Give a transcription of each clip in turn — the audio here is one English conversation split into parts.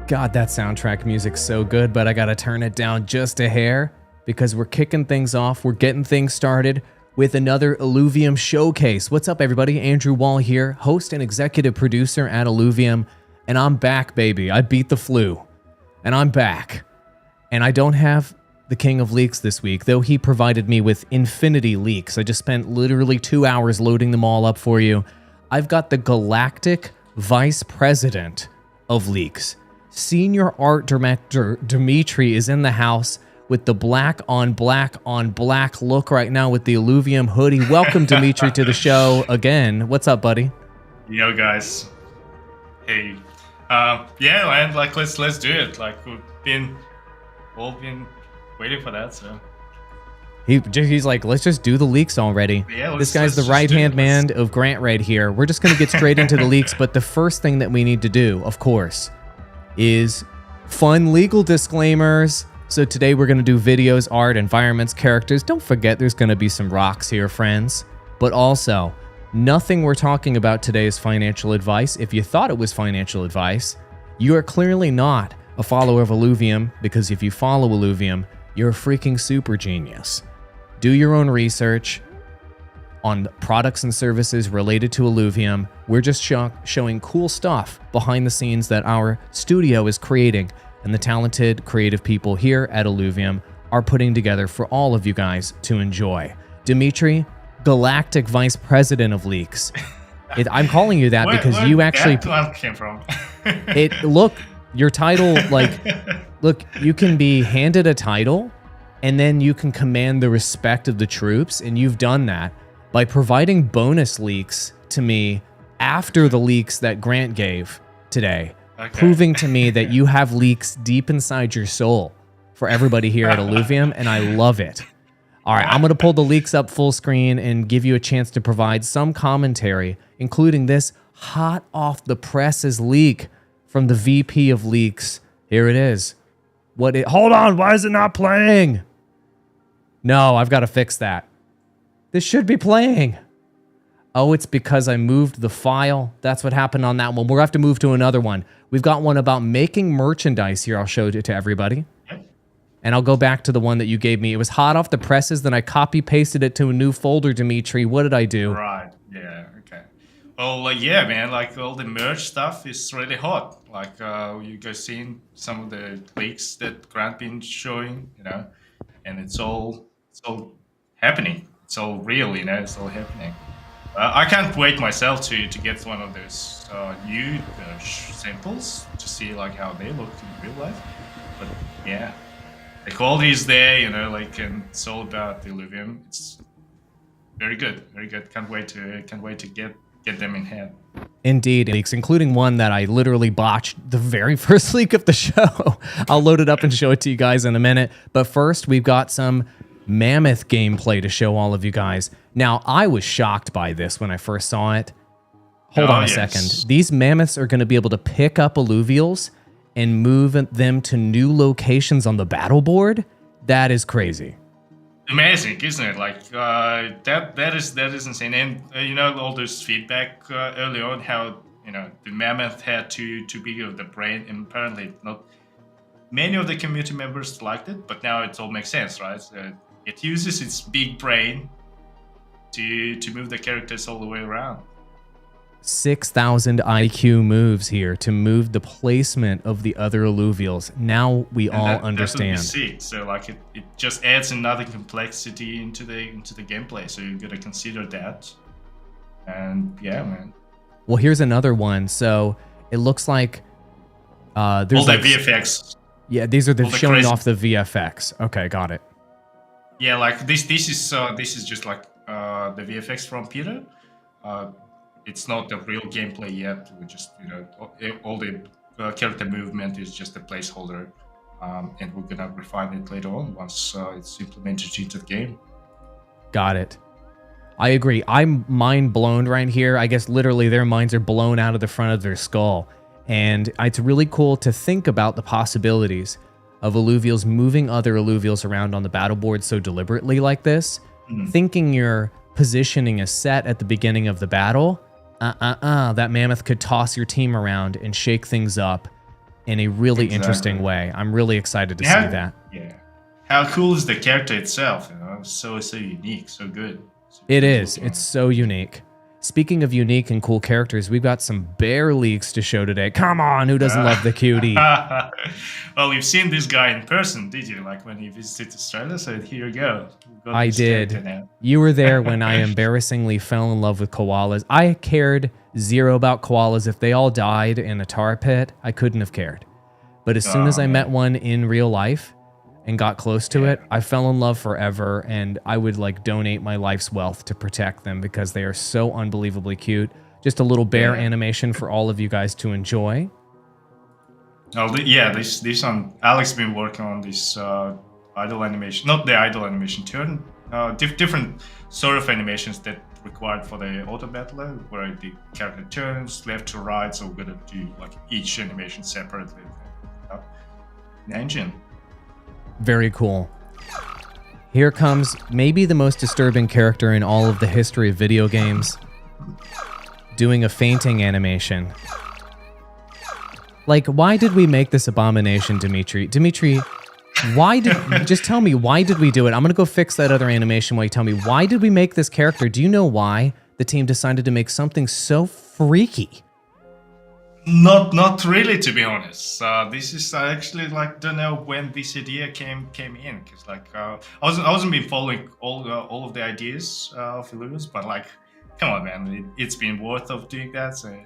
God, that soundtrack music's so good, but I gotta turn it down just a hair because we're kicking things off. We're getting things started with another Illuvium Showcase. What's up, everybody? Andrew Wall here, host and executive producer at Illuvium, and I'm back, baby. I beat the flu, and I'm back. And I don't have the King of Leaks this week, though he provided me with infinity leaks. I just spent literally 2 hours loading them all up for you. I've got the Galactic Vice President of Leaks. Senior art director Dmitiry is in the house with the black on black look right now with the Illuvium hoodie. Welcome, Dmitiry, to the show again. What's up, buddy? Yo, guys. Hey. Yeah, man. Like, let's do it. Like, we've all been waiting for that. So he's like, let's just do the leaks already. Yeah, this guy's the right-hand man of Grant right here. We're just gonna get straight into the leaks, but the first thing that we need to do, of course, is fun legal disclaimers. So today we're going to do videos, art, environments, characters. Don't forget there's going to be some rocks here, friends. But also, nothing we're talking about today is financial advice. If you thought it was financial advice, you are clearly not a follower of Illuvium, because if you follow Illuvium, you're a freaking super genius. Do your own research on products and services related to Illuvium. We're just showing cool stuff behind the scenes that our studio is creating, and the talented creative people here at Illuvium are putting together for all of you guys to enjoy. Dmitiry, Galactic Vice President of Leaks. I'm calling you that because you actually came from. Look, your title, look, you can be handed a title and then you can command the respect of the troops, and you've done that by providing bonus leaks to me after the leaks that Grant gave today, proving to me that you have leaks deep inside your soul for everybody here at Illuvium, and I love it. All right, I'm going to pull the leaks up full screen and give you a chance to provide some commentary, including this hot off the presses leak from the VP of Leaks. Here it is. Hold on, why is it not playing? No, I've got to fix that. This should be playing. Oh, it's because I moved the file. That's what happened on that one. We'll have to move to another one. We've got one about making merchandise here. I'll show it to everybody. And I'll go back to the one that you gave me. It was hot off the presses. Then I copy-pasted it to a new folder, Dmitiry. What did I do? Right. Yeah. Okay. Well, yeah, man. Like, all the merch stuff is really hot. Like, you guys seen some of the leaks that Grant been showing, and it's all happening. It's all real, it's all happening. I can't wait myself to get one of those new samples to see like how they look in real life. But yeah, the quality is there, and it's all about the Illuvium. It's very good, very good. Can't wait to get them in hand. Indeed, leaks, including one that I literally botched the very first leak of the show. I'll load it up and show it to you guys in a minute. But first, we've got some mammoth gameplay to show all of you guys. Now, I was shocked by this when I first saw it. Hold on a second. These mammoths are going to be able to pick up Illuvials and move them to new locations on the battle board. That is crazy. Amazing, isn't it? Like that is insane. And all this feedback early on, how the mammoth had too big of the brain, and apparently not many of the community members liked it, but now it all makes sense, right? It uses its big brain to move the characters all the way around. 6,000 IQ moves here to move the placement of the other Illuvials. Now we all understand. That would be sick. So like it just adds another complexity into the gameplay. So you gotta consider that. And yeah, man. Well, here's another one. So it looks like there's all the VFX. Yeah, these are showing off the VFX. Okay, got it. Yeah, like this is just like the VFX from Peter. It's not the real gameplay yet. We just all the character movement is just a placeholder, and we're gonna refine it later on once it's implemented into the game. Got it. I agree. I'm mind blown right here. I guess literally their minds are blown out of the front of their skull. And it's really cool to think about the possibilities of Illuvials moving other Illuvials around on the battle board so deliberately like this. Thinking you're positioning a set at the beginning of the battle, that mammoth could toss your team around and shake things up in a really Exactly. interesting way. I'm really excited to see that. Yeah. How cool is the character itself? You know, so unique, so good. So It good is. looking. It's so unique. Speaking of unique and cool characters, we've got some bear leaks to show today. Come on, who doesn't love the cutie? Well, you've seen this guy in person, did you? Like when he visited Australia. So here you go. We've got I this character did. now. You were there when I embarrassingly fell in love with koalas. I cared zero about koalas. If they all died in a tar pit, I couldn't have cared. But as soon as I met one in real life and got close to it, I fell in love forever, and I would like donate my life's wealth to protect them because they are so unbelievably cute. Just a little bear animation for all of you guys to enjoy. Oh, this one, Alex been working on this idle animation, not the idle animation, turn, different sort of animations that required for the autobattler, where the character turns left to right, so we're gonna do like each animation separately. An engine. Very cool. Here comes maybe the most disturbing character in all of the history of video games, doing a fainting animation. Like, why did we make this abomination, Dmitiry? Dmitiry, why did... just tell me, why did we do it? I'm gonna go fix that other animation while you tell me, why did we make this character? Do you know why the team decided to make something so freaky? Not really, to be honest. This is I actually like don't know when this idea came in, because like I wasn't been following all of the ideas of Illuvials, but like, come on, man, it's been worth of doing that. So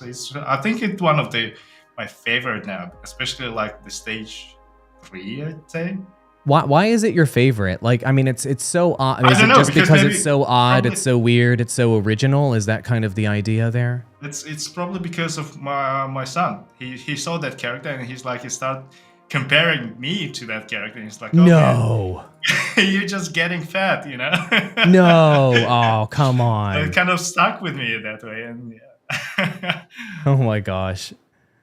it's I think it's one of my favorite now, especially like the stage 3, I'd say. Why is it your favorite? Like, I mean, it's so odd. Is I don't it know, just because maybe- it's so odd, probably- it's so weird, it's so original? Is that kind of the idea there? It's probably because of my son. He saw that character and he started comparing me to that character. And he's like, oh, No. man, you're just getting fat, you know? No. Oh, come So on. it kind of stuck with me that way, and yeah. Oh my gosh.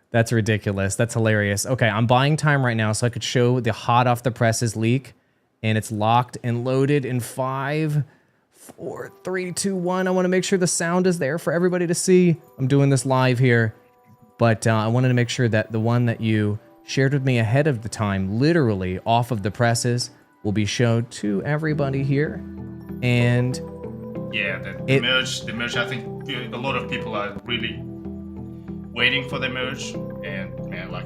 That's ridiculous. That's hilarious. Okay, I'm buying time right now so I could show the hot off the presses leak, and it's locked and loaded in 5, 4, 3, 2, 1. I want to make sure the sound is there for everybody to see. I'm doing this live here, but I wanted to make sure that the one that you shared with me ahead of the time, literally off of the presses, will be showed to everybody here. And Yeah, the merge. I think a lot of people are really waiting for the merge, and man, like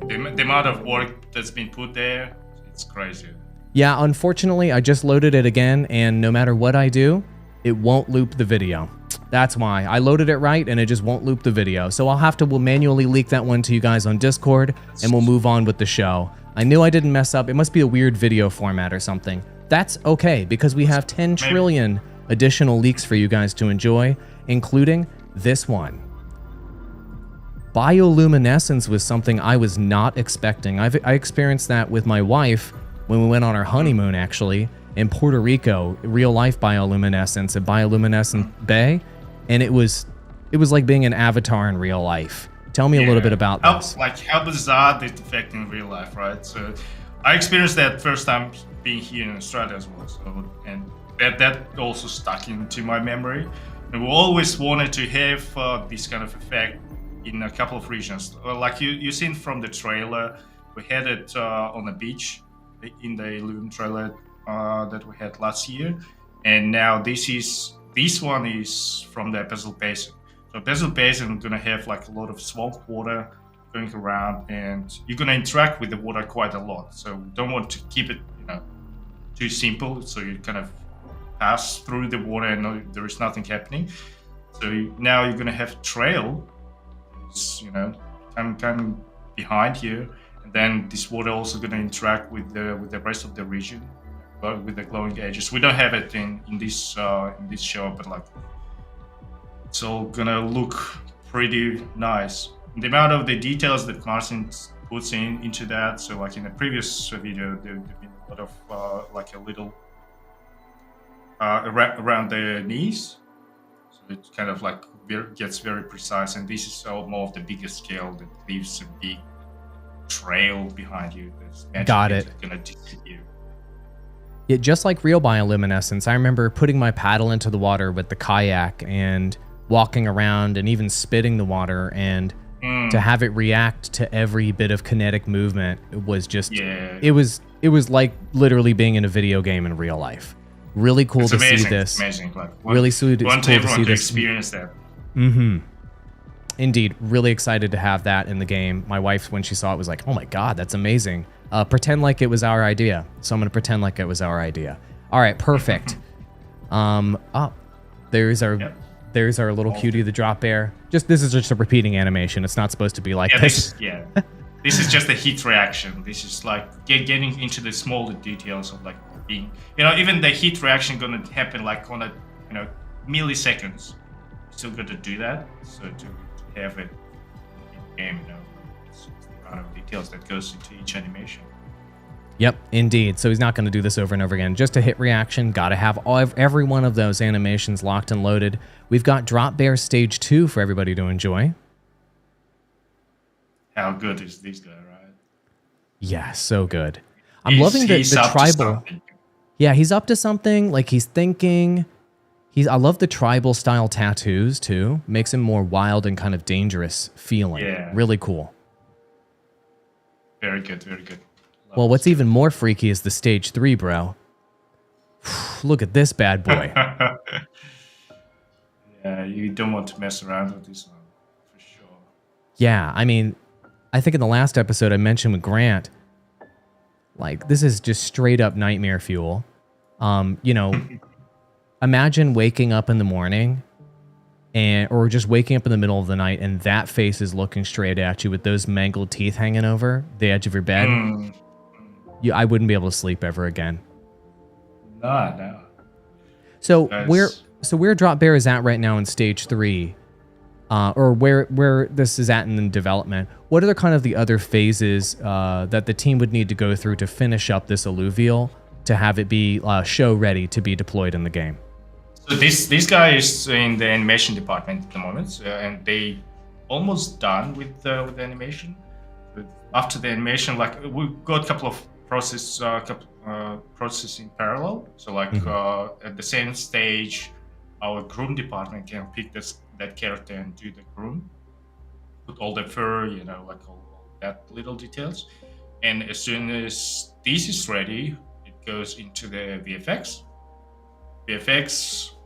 the amount of work that's been put there, it's crazy. yeah, unfortunately, I just loaded it again, and no matter what I do, it won't loop the video. That's why. I loaded it right, and it just won't loop the video. So I'll have to manually leak that one to you guys on Discord, and we'll move on with the show. I knew I didn't mess up. It must be a weird video format or something. That's okay, because we have 10 trillion additional leaks for you guys to enjoy, including this one. Bioluminescence was something I was not expecting. I experienced that with my wife when we went on our honeymoon, actually, in Puerto Rico, real-life bioluminescence at Bioluminescent Bay, and it was like being an avatar in real life. Tell me a little bit about this. How bizarre this effect in real life, right? So I experienced that first time being here in Australia as well, so, and that also stuck into my memory. And we always wanted to have this kind of effect in a couple of regions. Like you seen from the trailer, we had it on the beach in the Illuvium trailer that we had last year, and now this one is from the Basil Basin. So Basil Basin gonna have like a lot of swamp water going around, and you're gonna interact with the water quite a lot. So we don't want to keep it, too simple. So you kind of pass through the water and there is nothing happening. So now you're gonna have trail, come behind here, and then this water also gonna interact with the rest of the region, with the glowing edges. We don't have it in this show, but like it's all gonna look pretty nice. And the amount of the details that Martin puts into that. So like in the previous video, there've been a lot of like a little around the knees. So it kind of like gets very precise, and this is more of the bigger scale that leaves a big trail behind you. That's Got it. Gonna disappear. Yeah, just like real bioluminescence, I remember putting my paddle into the water with the kayak and walking around and even spitting the water, and to have it react to every bit of kinetic movement was just, Yeah. it was like literally being in a video game in real life. Really cool It's to amazing. see this. It's amazing. Like, Really cool want to everyone see to this. experience that. Indeed, really excited to have that in the game. My wife, when she saw it, was like, "Oh my god, that's amazing!" Pretend like it was our idea. So I'm gonna pretend like it was our idea. All right, perfect. There's our little cutie, the drop bear. This is just a repeating animation. It's not supposed to be like this. This is just a heat reaction. This is like getting into the smaller details of like being, even the heat reaction gonna happen like on a, milliseconds. Still got to do that. So to have it in game, it's the amount of details that goes into each animation. Yep, indeed. So he's not going to do this over and over again. Just a hit reaction. Got to have every one of those animations locked and loaded. We've got Drop Bear Stage 2 for everybody to enjoy. How good is this guy, right? Yeah, so good. I'm loving the tribal. Yeah, he's up to something. Like he's thinking. I love the tribal style tattoos too. Makes him more wild and kind of dangerous feeling. Yeah. Really cool. Very good, very good. Well, what's even more freaky is the stage 3, bro. Look at this bad boy. Yeah, you don't want to mess around with this one, for sure. Yeah, I mean, I think in the last episode I mentioned with Grant, like, this is just straight up nightmare fuel. Imagine waking up in the morning or just waking up in the middle of the night and that face is looking straight at you with those mangled teeth hanging over the edge of your bed. I wouldn't be able to sleep ever again. No. So where Drop Bear is at right now in stage 3, or where this is at in development, what are kind of the other phases that the team would need to go through to finish up this Illuvial to have it be show ready to be deployed in the game? So this guy is in the animation department at the moment, and they almost done with the animation. After the animation, like we've got a couple of process in parallel. So like at the same stage, our groom department can pick that character and do the groom, put all the fur, like all that little details. And as soon as this is ready, it goes into the VFX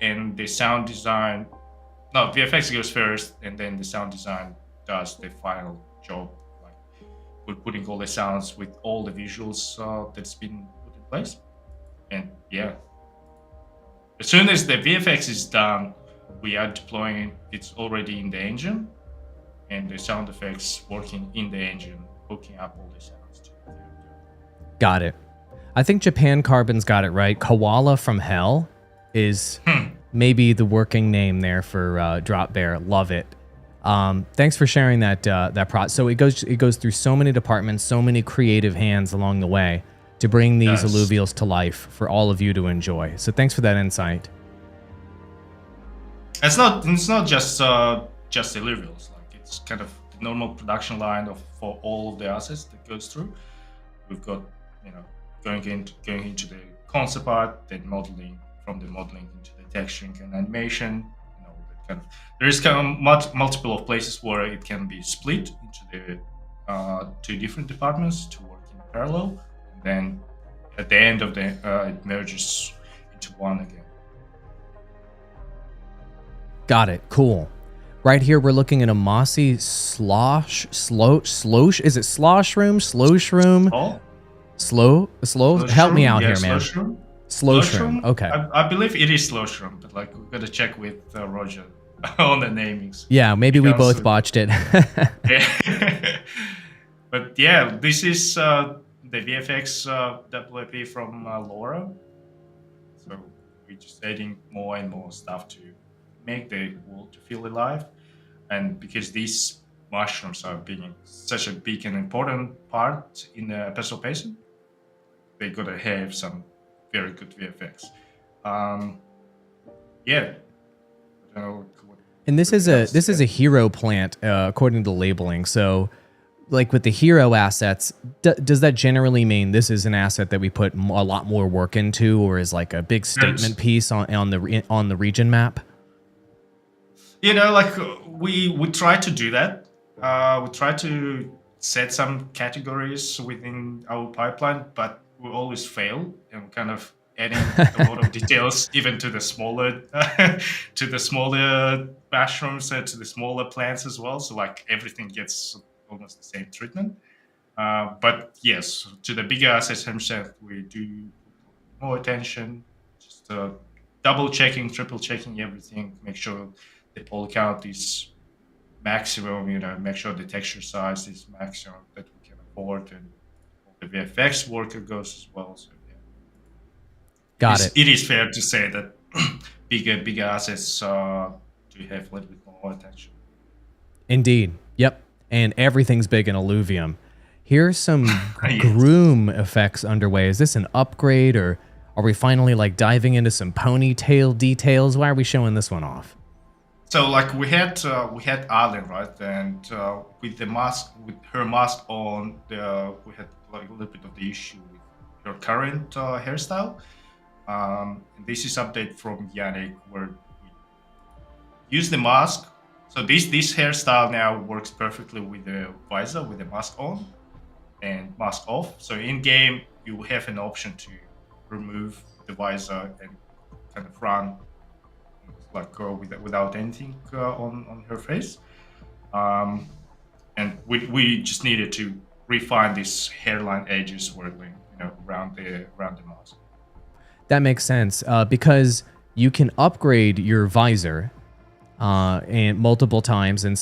and the sound design. No, VFX goes first, and then the sound design does the final job. We're putting all the sounds with all the visuals that's been put in place. And yeah, as soon as the VFX is done, we are deploying it. It's already in the engine, and the sound effects working in the engine, hooking up all the sounds to the character. Got it. I think Japan Carbon's got it right. Koala from Hell is maybe the working name there for Drop Bear. Love it. Thanks for sharing that So it goes through so many departments, so many creative hands along the way to bring these Illuvials to life for all of you to enjoy. So thanks for that insight. It's not just Illuvials. Like it's kind of the normal production line for all of the assets that goes through. We've got going into the concept art, then modeling, from the modeling into the texturing and animation. There is kind of multiple of places where it can be split into the 2 different departments to work in parallel. And then at the end of it merges into one again. Got it. Cool. Right here, we're looking at a mossy slosh. Is it slosh room? Slosh room? Oh. Slow. Help me out here, man. Slosh room. Okay. I believe it is slosh room, but like we've got to check with Roger on the namings. Yeah, maybe we both botched it. But yeah, this is the VFX WAP from Laura. So we're just adding more and more stuff to make the world to feel alive. And because these mushrooms are being such a big and important part in the Peso Basin, they gotta have some very good VFX. Yeah. And this is a hero plant according to labeling. So, like with the hero assets, does that generally mean this is an asset that we put a lot more work into, or is like a big statement piece on the region map? Like we try to do that. We try to set some categories within our pipeline, but we always fail and kind of adding a lot of details even to the smaller to the smaller mushrooms and to the smaller plants as well. So like everything gets almost the same treatment. But yes, to the bigger assets himself, we do more attention, just double checking, triple checking everything, make sure the poly count is maximum, make sure the texture size is maximum that we can afford, and all the VFX work goes as well. So yeah, Got it. it is fair to say that bigger assets do have a little bit more attention. Indeed. Yep. And everything's big in Illuvium. Here's some Yes. groom effects underway. Is this an upgrade, or are we finally like diving into some ponytail details? Why are we showing this one off? So like we had Arlen, right, and with the mask, with her mask on, we had like a little bit of the issue with her current hairstyle. And this is update from Yannick, where we use the mask. So this hairstyle now works perfectly with the visor, with the mask on and mask off. So in game, you have an option to remove the visor and kind of run like without anything on her face. And we just needed to refine these hairline edges where around the mask. That makes sense because you can upgrade your visor and multiple times, and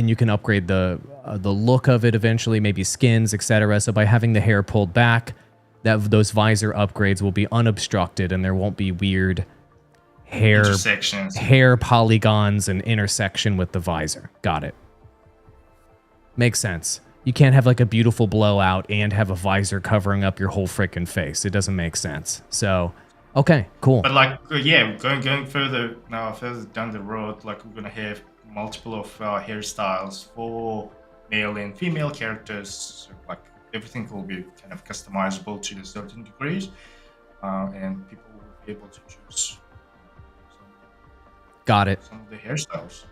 you can upgrade the look of it eventually, maybe skins, etc. So by having the hair pulled back, those visor upgrades will be unobstructed, and there won't be weird hair polygons and intersection with the visor. Got it. Makes sense. You can't have like a beautiful blowout and have a visor covering up your whole freaking face. It doesn't make sense. So, okay, cool. But like, yeah, going further down the road, like we're gonna have multiple of hairstyles for male and female characters. So, like everything will be kind of customizable to a certain degrees, and people will be able to choose. Got it. Some of the hairstyles.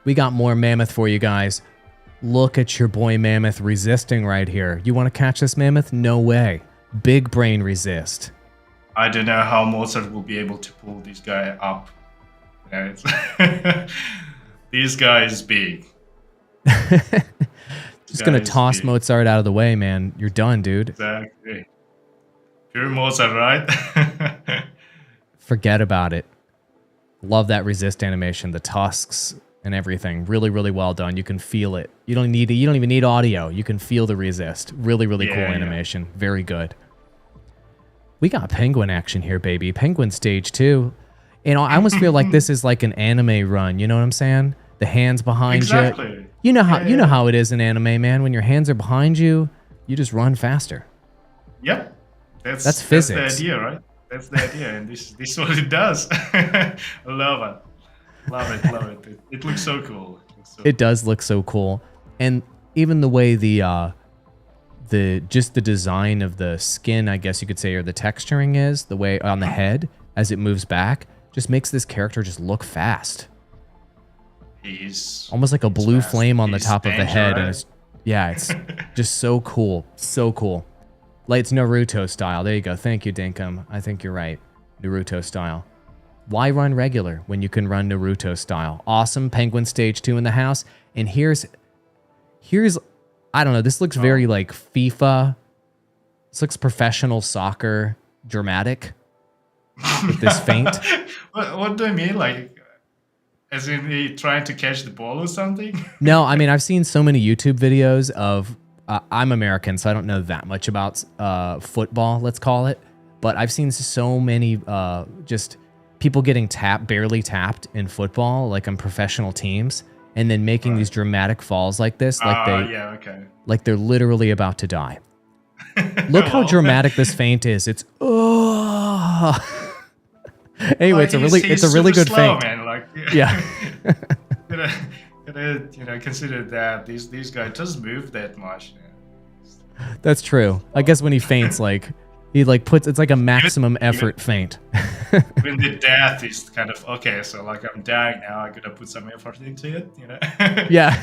We got more Mammoth for you guys. Look at your boy Mammoth resisting right here. You want to catch this Mammoth? No way. Big brain resist. I don't know how Mozart will be able to pull this guy up. This guy is big. Just gonna toss big. Mozart out of the way, man. You're done, dude. Exactly. Pure Mozart, right? Forget about it. Love that resist animation, the tusks and everything. Really, really well done. You can feel it. You don't even need audio. You can feel the resist. Really, really cool animation. Very good. We got penguin action here, baby. Penguin stage 2. I almost feel like this is like an anime run. You know what I'm saying? The hands behind you. You know how it is in anime, man. When your hands are behind you, you just run faster. Yep. That's physics. That's the idea, right? That's the idea, and this is what it does. I love it. Love it. It looks so cool. It does look so cool. And even the way the design of the skin, I guess you could say, or the texturing is, the way on the head as it moves back, just makes this character just look fast. He's almost like a blue fast. flame on the He's top of the head, right? and it's just so cool. So cool. Like it's Naruto style. There you go. Thank you, Dinkum. I think you're right. Naruto style. Why run regular when you can run Naruto style? Awesome. Penguin stage 2 in the house. And here's I don't know. This looks very like FIFA. This looks professional soccer dramatic with this feint. What do I mean? Like, as in he trying to catch the ball or something? No, I mean, I've seen so many YouTube videos of, I'm American, so I don't know that much about football, let's call it. But I've seen so many just people getting barely tapped in football, like on professional teams, and then making these dramatic falls like this, like they're literally about to die. Look how dramatic this feint is. It's anyway, it's a really good feint. Man. Like, yeah. Gotta consider that these guys doesn't move that much. That's true. I guess when he faints, like He like puts it's like a maximum effort feint. Even the death is kind of okay. So like I'm dying now. I gotta put some effort into it. Yeah.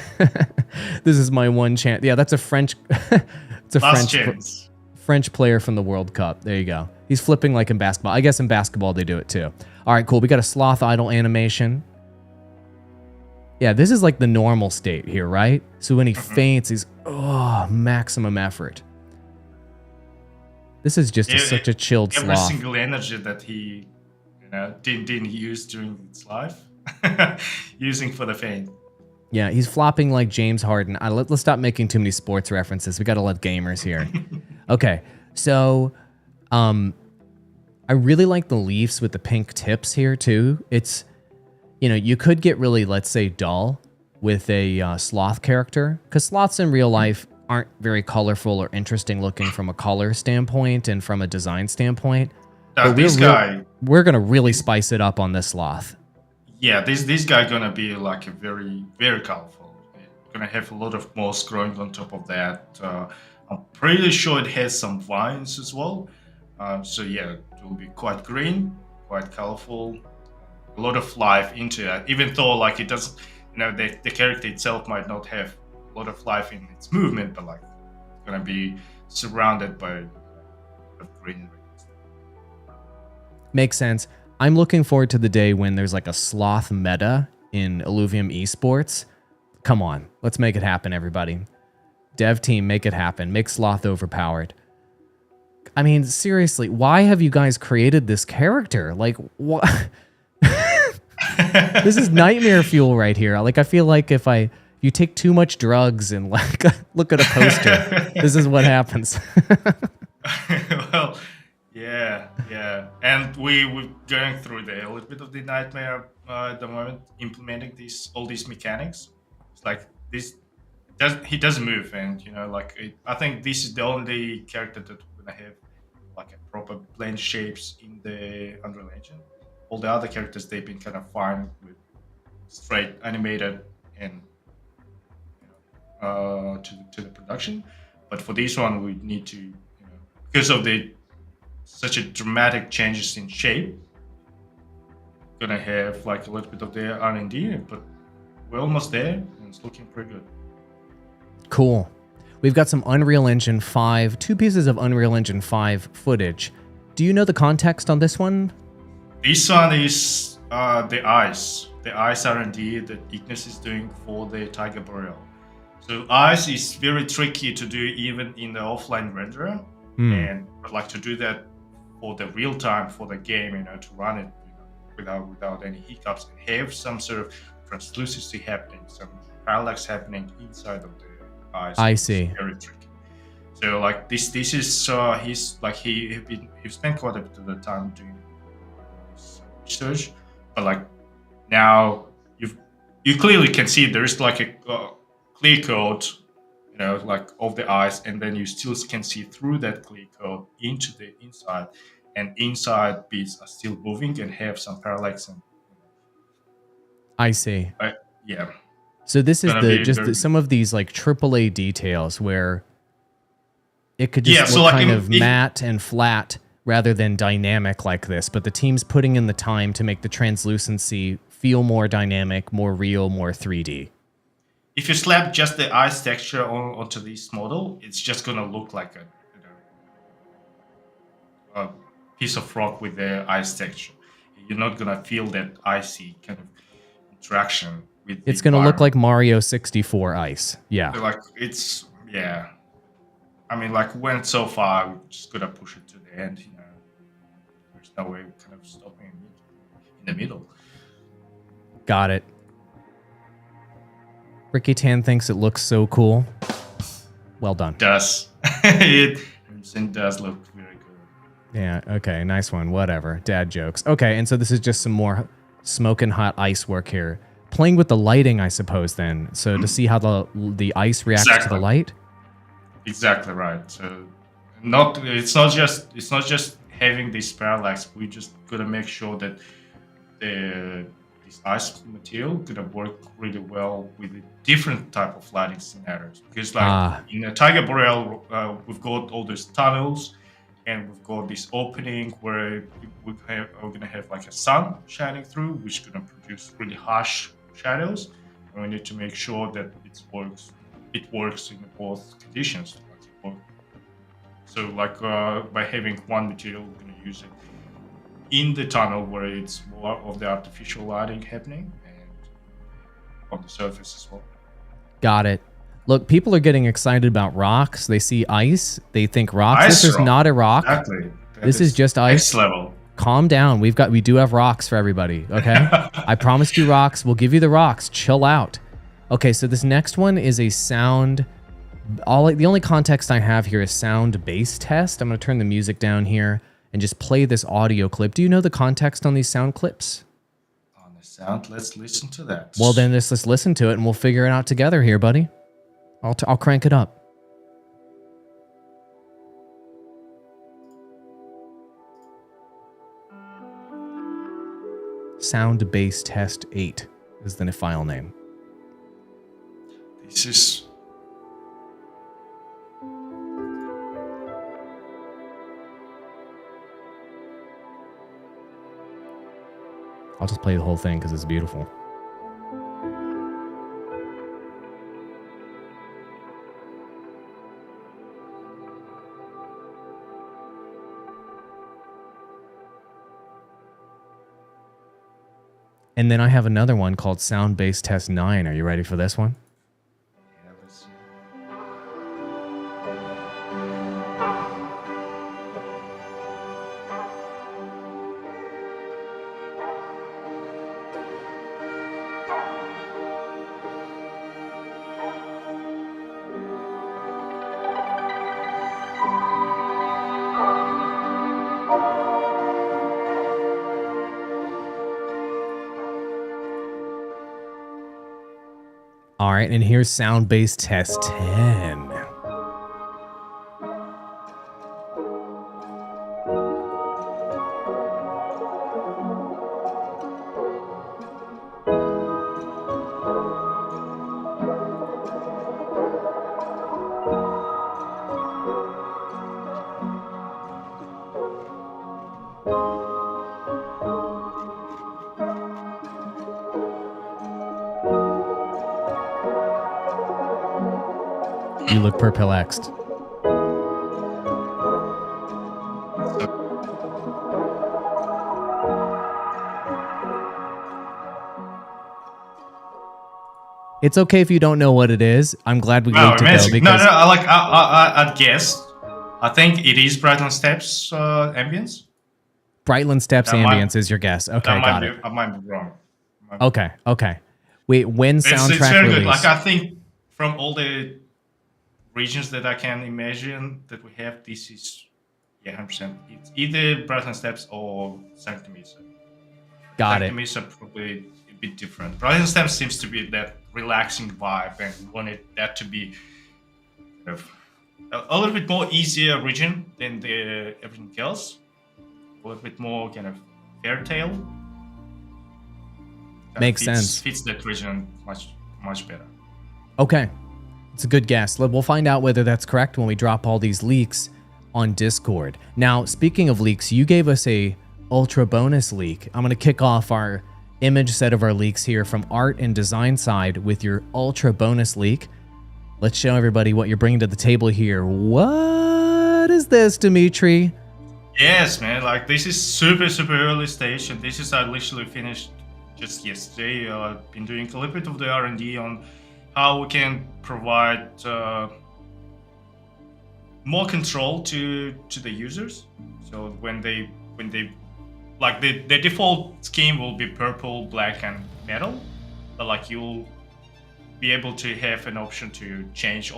This is my one chance. Yeah, that's a French. It's a Last chance. French player from the World Cup. There you go. He's flipping like in basketball. I guess in basketball they do it too. All right, cool. We got a sloth idle animation. Yeah, this is like the normal state here, right? So when he faints, he's maximum effort. This is just such a chilled every sloth. single energy that he didn't use during his life, using for the feint. Yeah, he's flopping like James Harden. Let's stop making too many sports references. We got to let gamers here. Okay, so I really like the leaves with the pink tips here too. It's, you could get really, let's say, dull with a sloth character, because sloths in real life aren't very colorful or interesting looking from a color standpoint and from a design standpoint. But we're gonna really spice it up on this sloth. Yeah, this guy gonna be like a very, very colorful. Gonna have a lot of moss growing on top of that. I'm pretty sure it has some vines as well. So yeah, it will be quite green, quite colorful. A lot of life into it, even though like it doesn't, the character itself might not have a lot of life in its movement, but like it's gonna be surrounded by greenery. Makes sense. I'm looking forward to the day when there's like a sloth meta in Illuvium esports. Come on, let's make it happen, everybody. Dev team, make it happen. Make sloth overpowered. I mean, seriously, why have you guys created this character? Like, what? This is nightmare fuel right here. Like, I feel like if you take too much drugs and like look at a poster, this is what happens. Well, yeah, and we're going through a little bit of the nightmare at the moment, implementing all these mechanics. It's like he doesn't move, and I think this is the only character that we're gonna have like a proper blend shapes in the Unreal Engine. All the other characters, they've been kind of fine with straight animated and to the production, but for this one we need to, because of such a dramatic changes in shape, gonna have like a little bit of the R&D, but we're almost there and it's looking pretty good. Cool. We've got some Unreal Engine 5, 2 pieces of Unreal Engine 5 footage. Do you know the context on this one? This one is the ice R&D that Ignis is doing for the Tiger Boreal. So ice is very tricky to do even in the offline renderer, and I'd like to do that for the real time for the game, to run it without any hiccups and have some sort of translucency happening, some parallax happening inside of the ice. I see. It's very tricky. So like this is he's like he spent quite a bit of the time doing research, but like now you clearly can see there is like a clear coat, like of the ice, and then you still can see through that clear coat into the inside, and inside bits are still moving and have some parallax. I see. Yeah. So this is some of these like AAA details where it could just look kind of matte and flat rather than dynamic like this, but the team's putting in the time to make the translucency feel more dynamic, more real, more 3D. If you slap just the ice texture onto this model, it's just gonna look like a piece of rock with the ice texture. You're not gonna feel that icy kind of interaction with. It's gonna look like Mario 64 ice. Yeah. So like I mean, like went so far, we're just gonna push it to the end. There's no way kind of stopping in the middle. Got it. Ricky Tan thinks it looks so cool. Well done. It does. It does look very good. Yeah, okay, nice one. Whatever. Dad jokes. Okay, and so this is just some more smoking hot ice work here. Playing with the lighting, I suppose, then. So to see how the ice reacts to the light? Exactly right. So it's not just having this parallax. We just gotta make sure that this ice material gonna work really well with a different type of lighting scenarios. Because like in the Tiger Boreal, we've got all those tunnels, and we've got this opening where we're gonna have like a sun shining through, which is gonna produce really harsh shadows. And we need to make sure that it works in both conditions. So like by having one material, we're gonna use it in the tunnel where it's more of the artificial lighting happening, and on the surface as well. Got it. Look, people are getting excited about rocks. They see ice. They think rocks. Ice This is rock. not a rock. Exactly. This is just ice. Next level. Calm down. We do have rocks for everybody. Okay. I promised you rocks. We'll give you the rocks. Chill out. Okay. So this next one is a sound. The only context I have here is sound bass test. I'm going to turn the music down here and just play this audio clip. Do you know the context on these sound clips? On the sound, let's listen to that. Well, then let's listen to it and we'll figure it out together here, buddy. I'll crank it up. Sound bass test 8 is the file name. This is. I'll just play the whole thing because it's beautiful. And then I have another one called Sound Bass Test 9. Are you ready for this one? Yeah, let's see. All right, and here's Sound Bass Test 10. You look perplexed. It's okay if you don't know what it is. I'm glad we linked it though. Because I'd guess. I think it is Brightland Steps ambience. Brightland Steps ambience is your guess. Okay, got it. I might be wrong. Okay. Wait, when soundtrack it's very release? Good. Like I think from all the regions that I can imagine that we have, this is 100%. It's either Brightland Steps or Sancta Misa. Got it. Sancta Misa probably a bit different. Brightland Steps seems to be that relaxing vibe, and we wanted that to be kind of a little bit more easier region than everything else. A little bit more kind of fairy tale. Makes sense. Fits that region much better. Okay. It's a good guess. We'll find out whether that's correct when we drop all these leaks on Discord. Now, speaking of leaks, you gave us a ultra bonus leak. I'm going to kick off our image set of our leaks here from art and design side with your ultra bonus leak. Let's show everybody what you're bringing to the table here. What is this, Dmitiry? Yes, man. Like, this is super early stage, and this is I literally finished just yesterday. I've been doing a little bit of the R&D on how we can provide more control to the users. So when they like the default scheme will be purple, black, and metal, but like you'll be able to have an option to change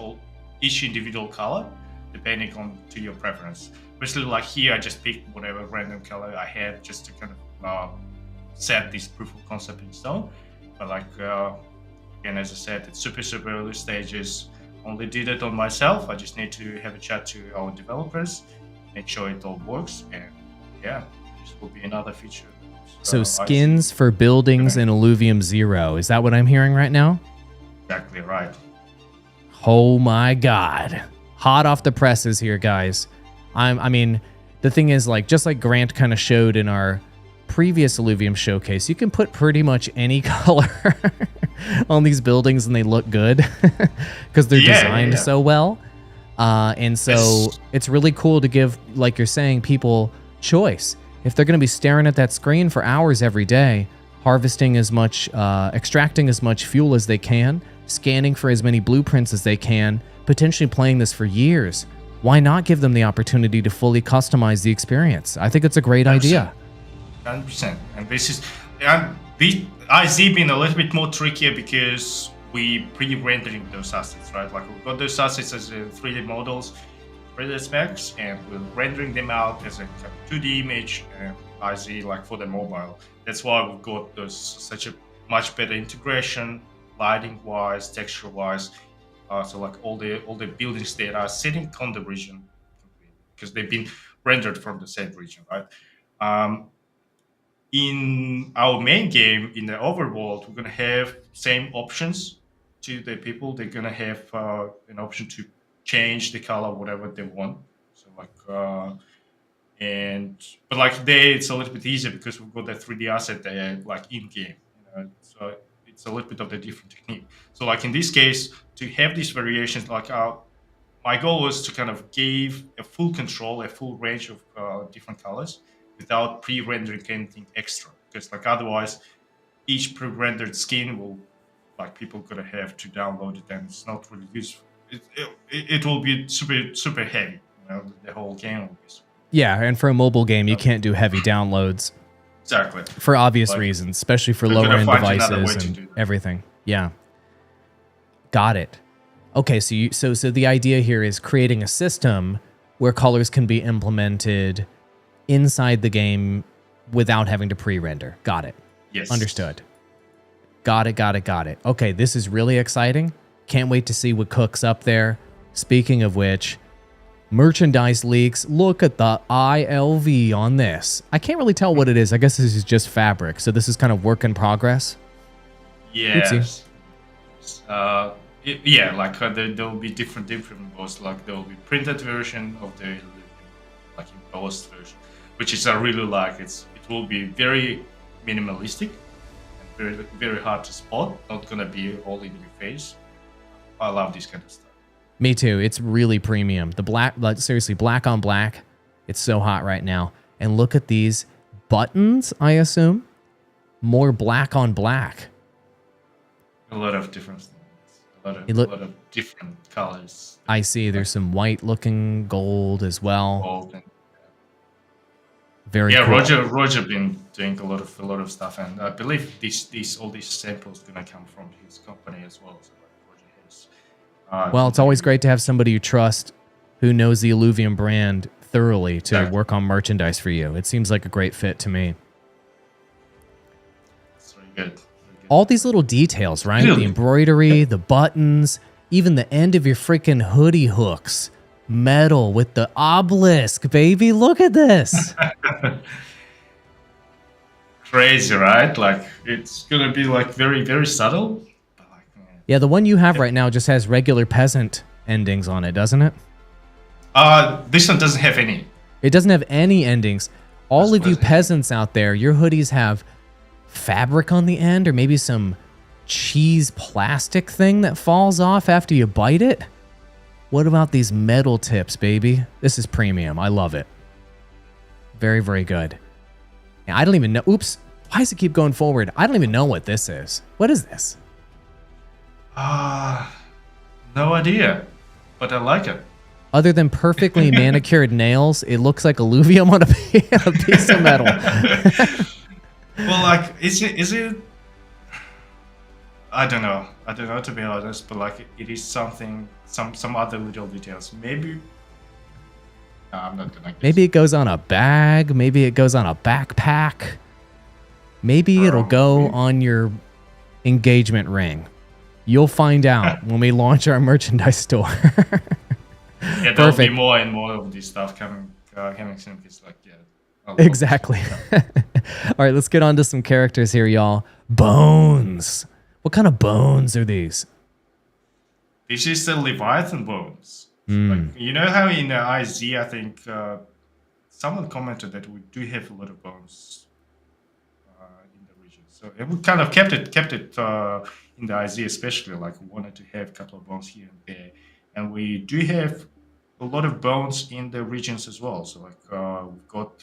each individual color depending on to your preference. Basically, like here, I just picked whatever random color I had just to kind of set this proof of concept in stone. But like again, as I said, it's super early stages. Only did it on myself. I just need to have a chat to our developers, make sure it all works, and yeah, this will be another feature. So skins for buildings in Illuvium 0. Is that what I'm hearing right now? Exactly right. Oh my God. Hot off the presses here, guys. I mean, the thing is, like, just like Grant kind of showed in our previous Illuvium Showcase, you can put pretty much any color on these buildings and they look good because they're designed so well. And so it's really cool to give, like you're saying, people choice. If they're going to be staring at that screen for hours every day, harvesting as much, extracting as much fuel as they can, scanning for as many blueprints as they can, potentially playing this for years, why not give them the opportunity to fully customize the experience? I think it's a great idea. 100%. And this is, the IZ being a little bit more trickier because we pre-rendering those assets, right? Like we've got those assets as 3D models, 3D specs, and we're rendering them out as a kind of 2D image and IZ like for the mobile. That's why we've got those such a much better integration, lighting-wise, texture-wise. So like all the buildings that are sitting on the region because they've been rendered from the same region, right? In our main game, in the Overworld, we're going to have same options to the people. They're going to have an option to change the color, whatever they want. So like, but like there, it's a little bit easier because we've got that 3D asset there, like in game. So it's a little bit of the different technique. So like in this case, to have these variations, like my goal was to kind of give a full control, a full range of different colors, without pre-rendering anything extra, because like otherwise each pre-rendered skin will, like, people gonna have to download it and it's not really useful. It will be super heavy, the whole game will be yeah, and for a mobile game you can't do heavy downloads, exactly, for obvious reasons, especially for lower end devices and everything. Yeah, got it. Okay, so the idea here is creating a system where colors can be implemented inside the game without having to pre-render. Got it. Yes. Understood. Got it. Okay, this is really exciting. Can't wait to see what cooks up there. Speaking of which, merchandise leaks. Look at the ILV on this. I can't really tell what it is. I guess this is just fabric. So this is kind of work in progress. Yes. Yeah, like there will be different modes. Like there will be printed version of the like embossed version, which is I really like. It will be very minimalistic and very, very hard to spot. Not gonna be all in your face. I love this kind of stuff. Me too. It's really premium. The black, like, seriously, black on black. It's so hot right now. And look at these buttons, I assume. More black on black. A lot of different things. A lot of different colors. I see. There's some white looking gold as well. Gold and, very cool. Roger been doing a lot of stuff, and I believe all these samples gonna come from his company as well. So like Roger has. Well, it's always great to have somebody you trust who knows the Illuvium brand thoroughly to work on merchandise for you. It seems like a great fit to me. It's very good. All these little details, right? The embroidery, the buttons, even the end of your freaking hoodie hooks. Metal with the obelisk, baby. Look at this. Crazy, right? Like, it's gonna be like very, very subtle. But like, yeah, the one you have right now just has regular peasant endings on it, doesn't it? This one doesn't have any. It doesn't have any endings. All of you peasants out there, your hoodies have fabric on the end, or maybe some cheese plastic thing that falls off after you bite it. What about these metal tips, baby? This is premium. I love it. Very, very good. I don't even know. Oops. Why does it keep going forward? I don't even know what this is. What is this? No idea, but I like it. Other than perfectly manicured nails, it looks like Illuvium on a piece of metal. Well, like, is it? I don't know, to be honest, but like it is something, some other little details. Maybe. No, I'm not gonna guess. Maybe it goes on a bag. Maybe it goes on a backpack. Maybe it'll go on your engagement ring. You'll find out when we launch our merchandise store. Yeah, there'll be more and more of this stuff coming soon. It's like, yeah. Exactly. All right, let's get on to some characters here, y'all. Bones. What kind of bones are these? This is the Leviathan bones. Like, you know how in IZ, I think someone commented that we do have a lot of bones in the region. So and we kind of kept it in the IZ, especially like we wanted to have a couple of bones here and there, and we do have a lot of bones in the regions as well. So like we've got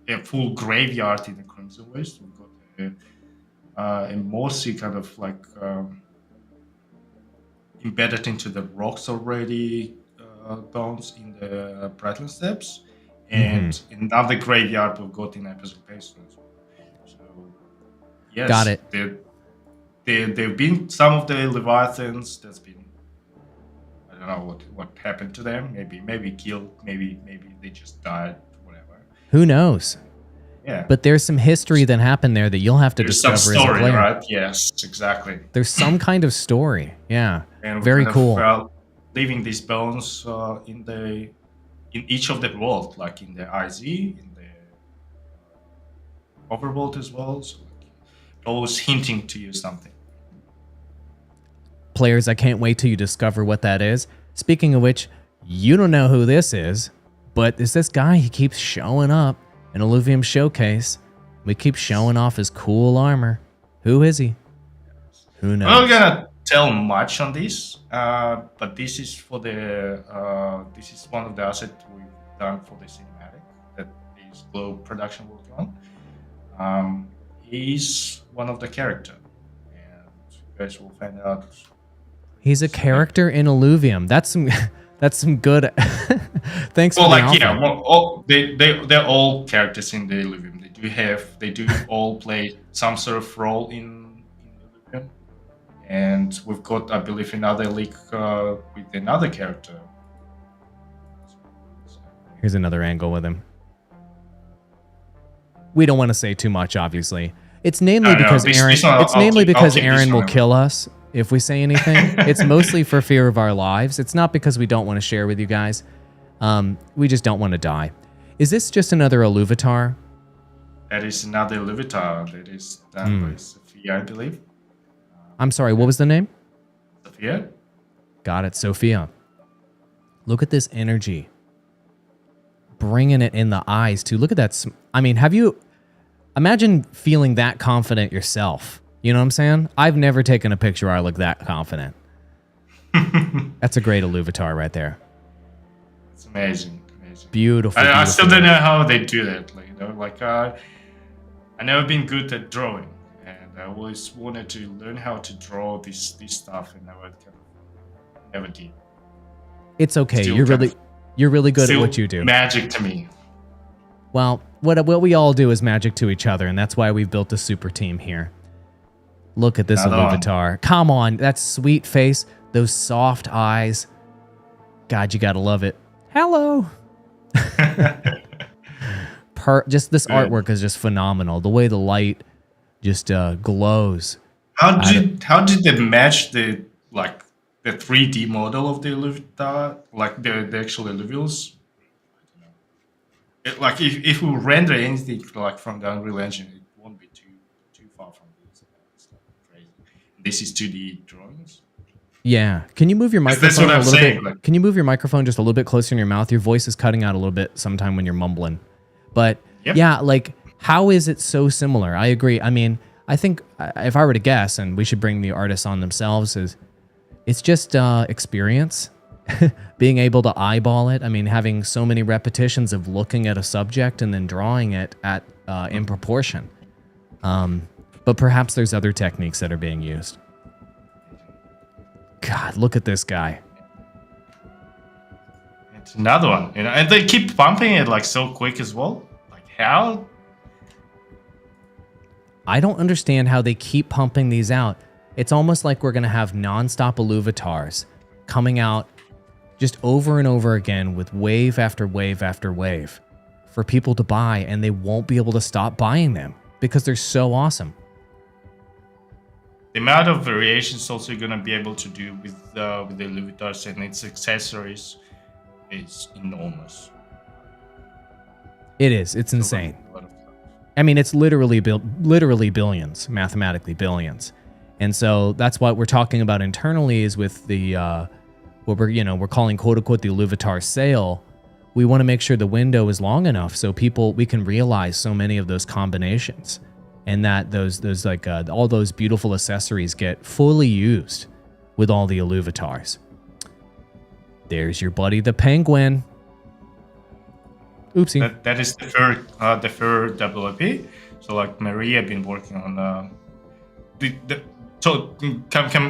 a full graveyard in the Crimson West. We've got a mossy kind of like embedded into the rocks already bones in the Brightland Steppes, and another graveyard we've got in Abyssal Basin as well. So yes, Got it. There've been some of the Leviathans that's been, I don't know what happened to them. Maybe killed. Maybe they just died. Whatever. Who knows? Yeah. But there's some history that happened there that you'll have to There's discover some as a story, player. right? Yes, exactly. There's some kind of story. Yeah. And Very cool. Leaving these bones in each of the world, like in the IZ, in the Overworld as well. So like, always hinting to you something. Players, I can't wait till you discover what that is. Speaking of which, you don't know who this is, but it's this guy. He keeps showing up in Illuvium Showcase. We keep showing off his cool armor. Who is he? Who knows? I'm not gonna tell much on this, but this is for the this is one of the assets we've done for the cinematic that is Globe Production working on. He's one of the character, and you guys will find out. He's a character in Illuvium. That's some good. Thanks for the offer. They're all characters in the Illuvium. They do all play some sort of role in Illuvium, and we've got, I believe, another leak with another character. Here's another angle with him. We don't want to say too much, obviously. It's namely because Aaron. It's namely because Aaron will kill us if we say anything. It's mostly for fear of our lives. It's not because we don't want to share with you guys. We just don't want to die. Is this just another Illuvitar? That is another Illuvitar. That is done by Sophia, I believe. I'm sorry, what was the name? Sophia. Got it, Sophia. Look at this energy. Bringing it in the eyes, too. Look at that. I mean, imagine feeling that confident yourself. You know what I'm saying? I've never taken a picture where I look that confident. That's a great Illuvitar right there. It's amazing. Beautiful. I still don't know how they do that. I never been good at drawing, and I always wanted to learn how to draw this stuff, and never did. It's okay. You're really good at what you do. Magic to me. Well, what we all do is magic to each other, and that's why we've built a super team here. Look at this Illuvitar. Come on, that sweet face, those soft eyes. God, you gotta love it. Hello. Just this artwork is just phenomenal. The way the light just glows. How did they match the 3D model of the Illuvitar, like the actual Illuvials? If we render anything like from the Unreal Engine, it won't be too far from this. It's crazy. This is 2D drawings. Yeah. Can you move your microphone That's what I'm saying. Can you move your microphone just a little bit closer in your mouth? Your voice is cutting out a little bit sometime when you're mumbling. But yeah, how is it so similar? I agree. I mean, I think if I were to guess, and we should bring the artists on themselves, it's just experience. Being able to eyeball it. I mean, having so many repetitions of looking at a subject and then drawing it at in proportion. But perhaps there's other techniques that are being used. God, look at this guy. It's another one, and they keep pumping it so quick as well. How? I don't understand how they keep pumping these out. It's almost like we're gonna have non-stop Illuvitars coming out just over and over again with wave after wave after wave for people to buy, and they won't be able to stop buying them because they're so awesome. The amount of variations also going to be able to do with the Illuvitars and its accessories is enormous. It is. It's insane. I mean, it's literally billions, mathematically billions. And so that's what we're talking about internally is with the what we're calling quote unquote the Illuvitar sale. we want to make sure the window is long enough so we can realize so many of those combinations, and that those like all those beautiful accessories get fully used with all the Illuvatars. There's your buddy the penguin. Oopsie. That is the third WP. So like Maria been working on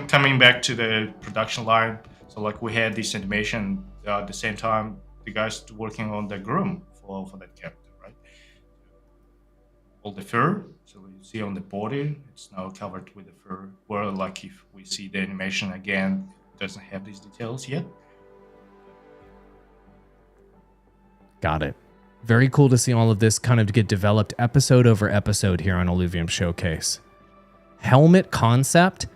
coming back to the production line. So like we had this animation at the same time the guys working on the groom for that character, right? All the fur. So you see on the body, it's now covered with the fur. Where like if we see the animation again, it doesn't have these details yet. Got it. Very cool to see all of this kind of get developed episode over episode here on Illuvium Showcase. Helmet concept,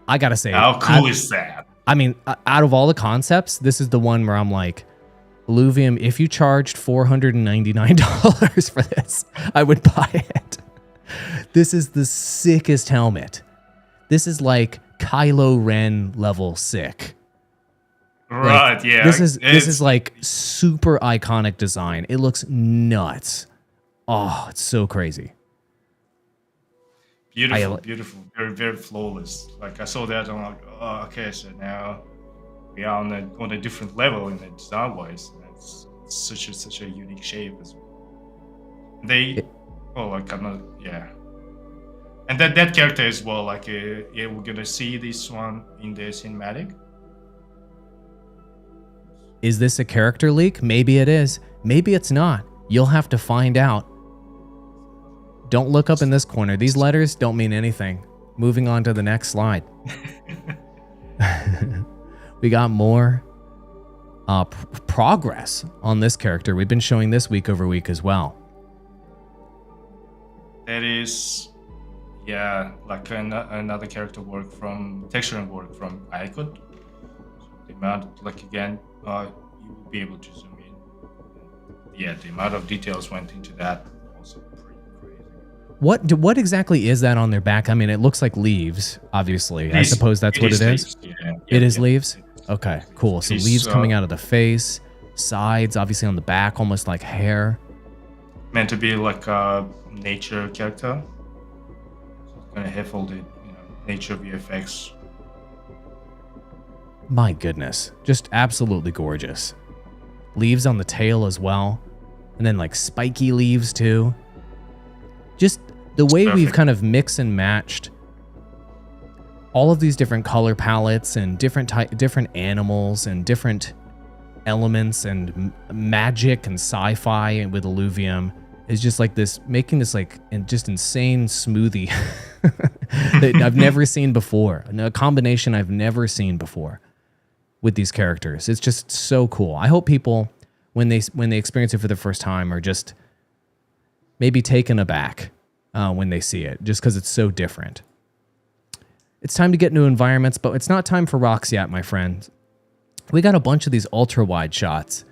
I gotta say, how cool is that? I mean, out of all the concepts, this is the one where I'm like, Illuvium, if you charged $499 for this, I would buy it. This is the sickest helmet. This is like Kylo Ren level sick. Right, like, yeah. This is like super iconic design. It looks nuts. Oh, it's so crazy. Beautiful, very, very flawless. Like I saw that, I'm like, oh, okay, so now we are on a different level in the design wise. It's such a unique shape as well. And that character as well. Like, yeah, we're gonna see this one in the cinematic. Is this a character leak? Maybe it is. Maybe it's not. You'll have to find out. Don't look up in this corner. These letters don't mean anything. Moving on to the next slide. We got more progress on this character. We've been showing this week over week as well. That is, yeah, like another character work from texturing work from iCode. So the amount, like again, you will be able to zoom in. Yeah, the amount of details went into that also pretty crazy. What exactly is that on their back? I mean, it looks like leaves, obviously. I suppose that's what it is. Yeah, it is leaves? Okay, cool. So leaves coming out of the face, sides, obviously on the back, almost like hair. Meant to be like a nature character. So it's gonna have all the nature VFX. My goodness, just absolutely gorgeous. Leaves on the tail as well, and then like spiky leaves too. Just the way we've kind of mixed and matched all of these different color palettes and different animals and different elements and magic and sci-fi with Illuvium is just like this, making this like just insane smoothie that I've never seen before. A combination I've never seen before with these characters. It's just so cool. I hope people, when they experience it for the first time, are just maybe taken aback when they see it, just because it's so different. It's time to get new environments, but it's not time for rocks yet, my friends. We got a bunch of these ultra-wide shots.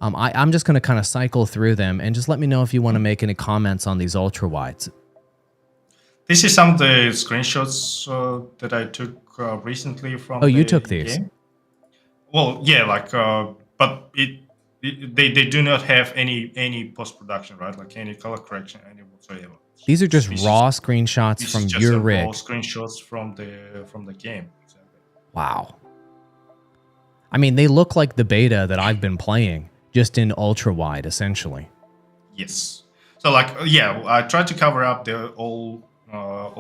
I'm just going to kind of cycle through them, and just let me know if you want to make any comments on these ultra-wides. This is some of the screenshots that I took recently from you took these? Game. Well, yeah, like, but they do not have any post-production, right? Like any color correction, any whatsoever. These are just raw screenshots from your rig. Raw screenshots from the game. Exactly. Wow. I mean, they look like the beta that I've been playing, just in ultra-wide, essentially. Yes. So, like, yeah, I tried to cover up all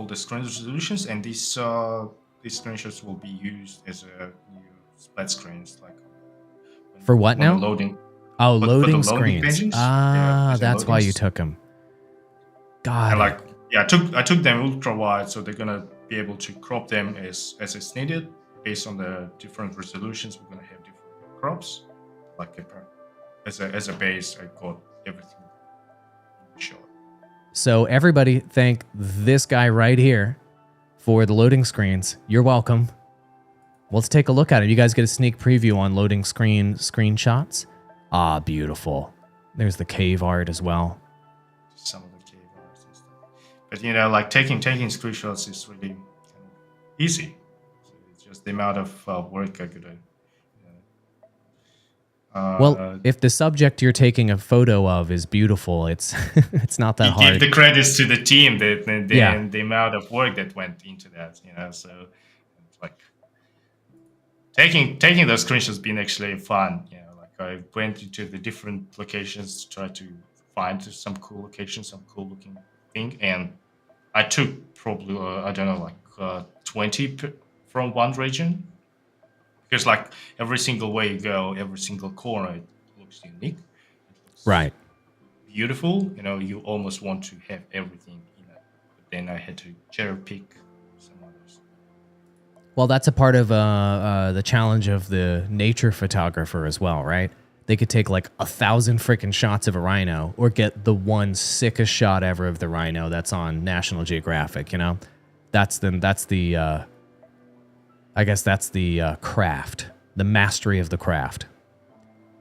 the screen resolutions, and these screenshots will be used as a new split screens, like. For what now? Loading. Oh, loading screens. That's why you took them. God. And like, yeah, I took them ultra wide, so they're gonna be able to crop them as it's needed based on the different resolutions. We're gonna have different crops. Like as a base, I got everything shot. So everybody, thank this guy right here for the loading screens. You're welcome. Let's take a look at it. You guys get a sneak preview on loading screenshots. Ah, beautiful. There's the cave art as well. Some of the cave art and stuff. But like taking screenshots is really kind of easy. So it's just the amount of work I could Well, if the subject you're taking a photo of is beautiful, it's it's not that hard. Give the credits to the team, Yeah. the amount of work that went into that, you know. So, it's like taking those screenshots been actually fun. You know, like I went into the different locations to try to find some cool locations, some cool looking thing, and I took probably I don't know, like 20 from one region, because like every single way you go, every single corner, it looks unique. It looks Right. beautiful. You know, you almost want to have everything in it, but then I had to cherry pick some others. Well, that's a part of the challenge of the nature photographer as well, right? They could take like 1,000 freaking shots of a rhino, or get the one sickest shot ever of the rhino that's on National Geographic. You know, that's the I guess that's the craft, the mastery of the craft,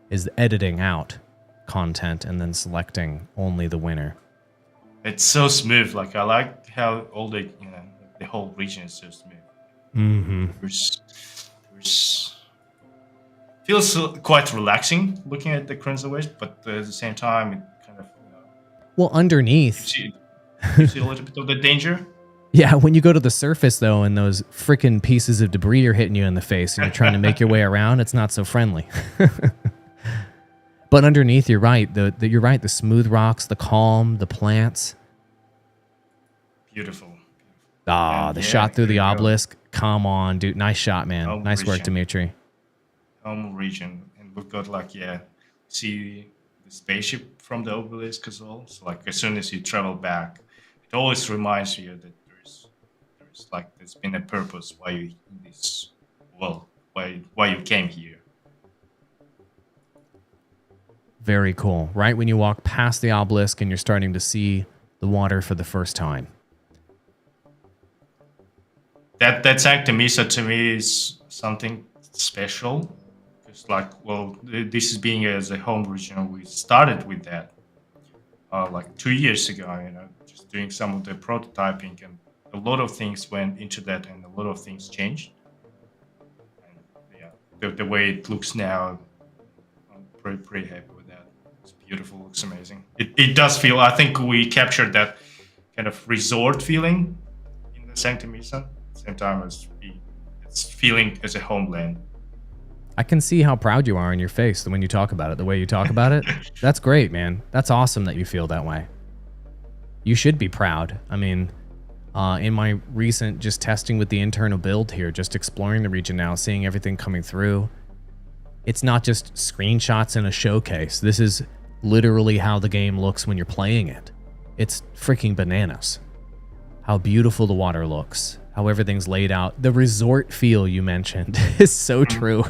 is editing out content and then selecting only the winner. It's so smooth. Like I like how all the the whole region is so smooth. Mm-hmm. There's feels quite relaxing looking at the Crimson Waste, but at the same time, it kind of Well, underneath, gives you a little bit of the danger. yeah, when you go to the surface though, and those freaking pieces of debris are hitting you in the face, and you're trying to make your way around, it's not so friendly. But underneath, you're right. You're right. The smooth rocks, the calm, the plants. Beautiful. Ah, the shot through the obelisk. Come on, dude. Nice shot, man. Home Nice work, region. Dmitiry. Home region, and we've got like see the spaceship from the obelisk as well. So like as soon as you travel back, it always reminds you that there's been a purpose why you in this world, why you came here. Very cool. Right when you walk past the obelisk and you're starting to see the water for the first time. That Sanctum Mesa to me is something special. It's like, well, this is being as a home region, we started with that like 2 years ago, you know, just doing some of the prototyping, and a lot of things went into that, and a lot of things changed. And yeah, the way it looks now, I'm pretty happy with that. It's beautiful, looks amazing. It does feel, I think we captured that kind of resort feeling in the Sanctum Mesa, at the same time as it's feeling as a homeland. I can see how proud you are in your face when you talk about it, the way you talk about it. That's great, man. That's awesome that you feel that way. You should be proud. I mean, in my recent just testing with the internal build here, just exploring the region now, seeing everything coming through, it's not just screenshots in a showcase. This is literally how the game looks when you're playing it. It's freaking bananas. How beautiful the water looks. How everything's laid out. The resort feel you mentioned is so true.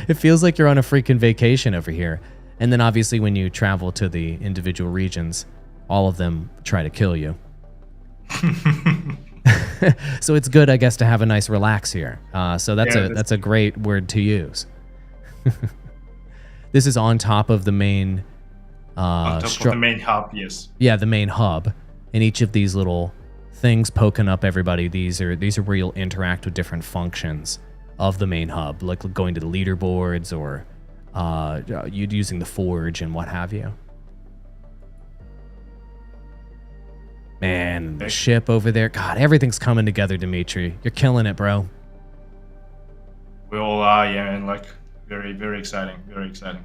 It feels like you're on a freaking vacation over here. And then obviously when you travel to the individual regions, all of them try to kill you. So it's good, I guess, to have a nice relax here. So that's a great word to use. This is on top of the main on top of the main hub, yes. Yeah, the main hub. And each of these little things poking up everybody, these are where you'll interact with different functions of the main hub, like going to the leaderboards or you using the forge and what have you. Man, the ship over there. God, everything's coming together, Dmitiry. You're killing it, bro. We all are, yeah, and like very, very exciting, very exciting.